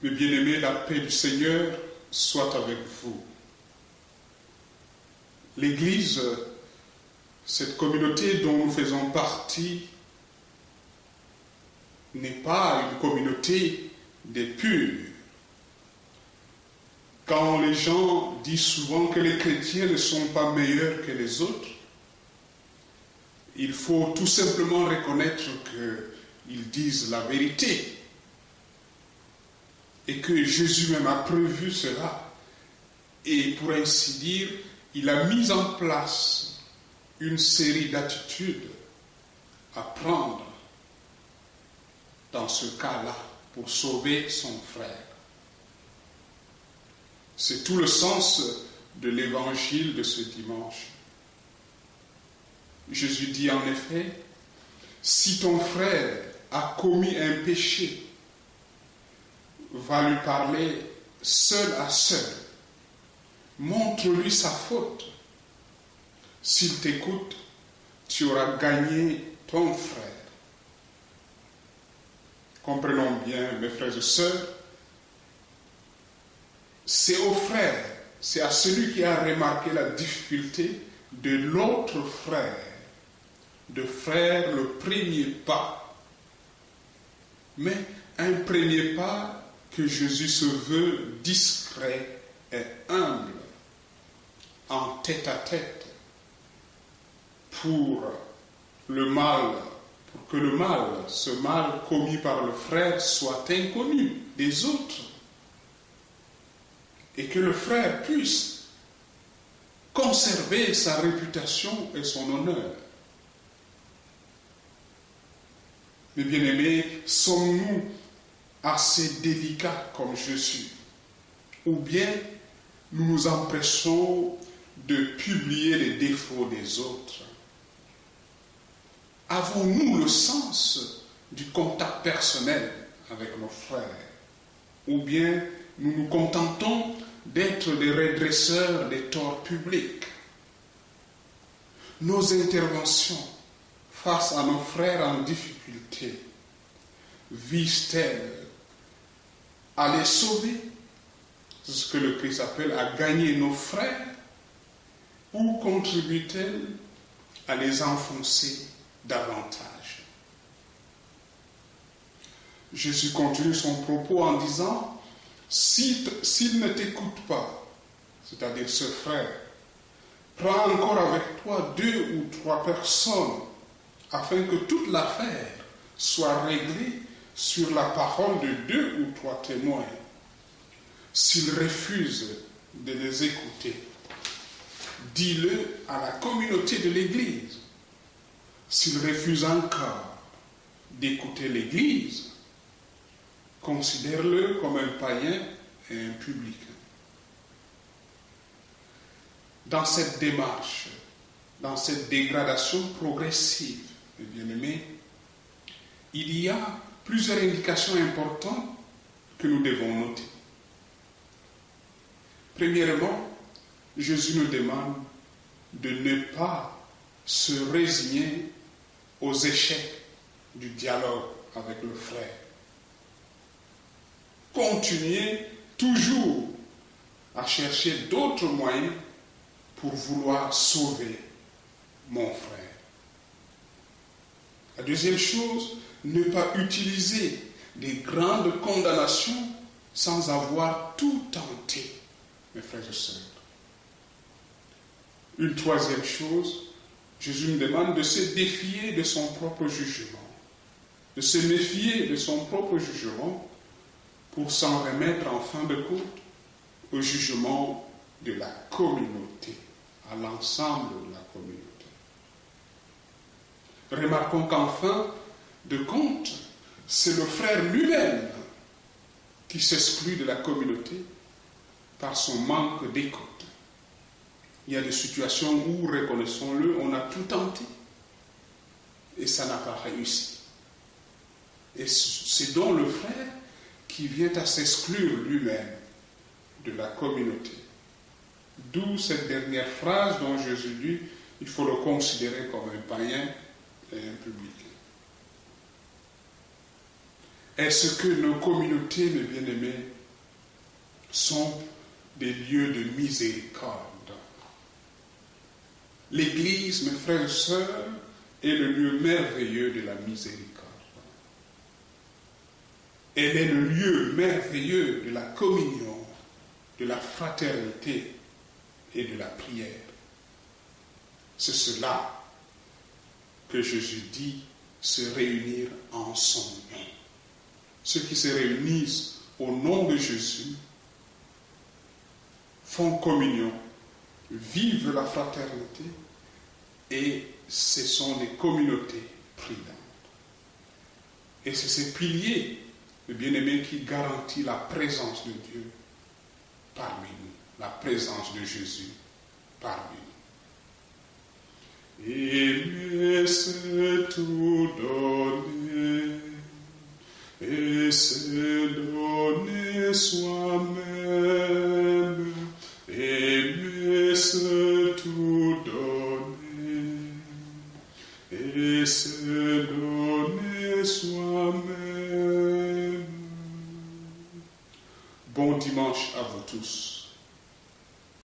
Mes bien-aimés, la paix du Seigneur soit avec vous. L'Église, cette communauté dont nous faisons partie, n'est pas une communauté des purs. Quand les gens disent souvent que les chrétiens ne sont pas meilleurs que les autres, il faut tout simplement reconnaître qu'ils disent la vérité et que Jésus même a prévu cela. Et pour ainsi dire, il a mis en place une série d'attitudes à prendre dans ce cas-là pour sauver son frère. C'est tout le sens de l'évangile de ce dimanche. Jésus dit en effet, si ton frère a commis un péché, va lui parler seul à seul. Montre-lui sa faute. S'il t'écoute, tu auras gagné ton frère. Comprenons bien, mes frères et sœurs, c'est au frère, c'est à celui qui a remarqué la difficulté de l'autre frère, de faire le premier pas. Mais un premier pas que Jésus se veut discret et humble, en tête-à-tête, pour le mal, pour que le mal, ce mal commis par le frère, soit inconnu des autres. Et que le frère puisse conserver sa réputation et son honneur. Mes bien-aimés, sommes-nous assez délicats comme Jésus? Ou bien nous nous empressons de publier les défauts des autres? Avons-nous le sens du contact personnel avec nos frères? Ou bien nous nous contentons d'être des redresseurs des torts publics? Nos interventions face à nos frères en difficulté visent-elles à les sauver? C'est ce que le Christ appelle à gagner nos frères, ou contribuent-elles à les enfoncer davantage? Jésus continue son propos en disant, s'il ne t'écoute pas, c'est-à-dire ce frère, prends encore avec toi 2 ou 3 personnes, afin que toute l'affaire soit réglée sur la parole de 2 ou 3 témoins. S'il refuse de les écouter, dis-le à la communauté de l'Église. S'il refuse encore d'écouter l'Église, considère-le comme un païen et un publicain. Dans cette démarche, dans cette dégradation progressive, mes bien-aimés, il y a plusieurs indications importantes que nous devons noter. Premièrement, Jésus nous demande de ne pas se résigner aux échecs du dialogue avec le frère. Continuez toujours à chercher d'autres moyens pour vouloir sauver mon frère. La deuxième chose, ne pas utiliser des grandes condamnations sans avoir tout tenté, mes frères et sœurs. Une troisième chose, Jésus nous demande de se défier de son propre jugement, de se méfier de son propre jugement pour s'en remettre en fin de compte au jugement de la communauté, à l'ensemble de la communauté. Remarquons qu'en fin de compte, c'est le frère lui-même qui s'exclut de la communauté par son manque d'écoute. Il y a des situations où, reconnaissons-le, on a tout tenté et ça n'a pas réussi. Et c'est donc le frère qui vient à s'exclure lui-même de la communauté. D'où cette dernière phrase dont Jésus dit, il faut le considérer comme un païen et un publicain. Est-ce que nos communautés, mes bien-aimés, sont des lieux de miséricorde? L'Église, mes frères et sœurs, est le lieu merveilleux de la miséricorde. Elle est le lieu merveilleux de la communion, de la fraternité et de la prière. C'est cela que Jésus dit, se réunir en son nom. Ceux qui se réunissent au nom de Jésus font communion, vivent la fraternité et ce sont des communautés priantes. Et c'est ces piliers, le bien-aimé, qui garantit la présence de Dieu parmi nous, la présence de Jésus parmi nous. Il s'est tout donné et s'est donné soi-même, et s'est tout donné et s'est donné soi-même. Bon dimanche à vous tous.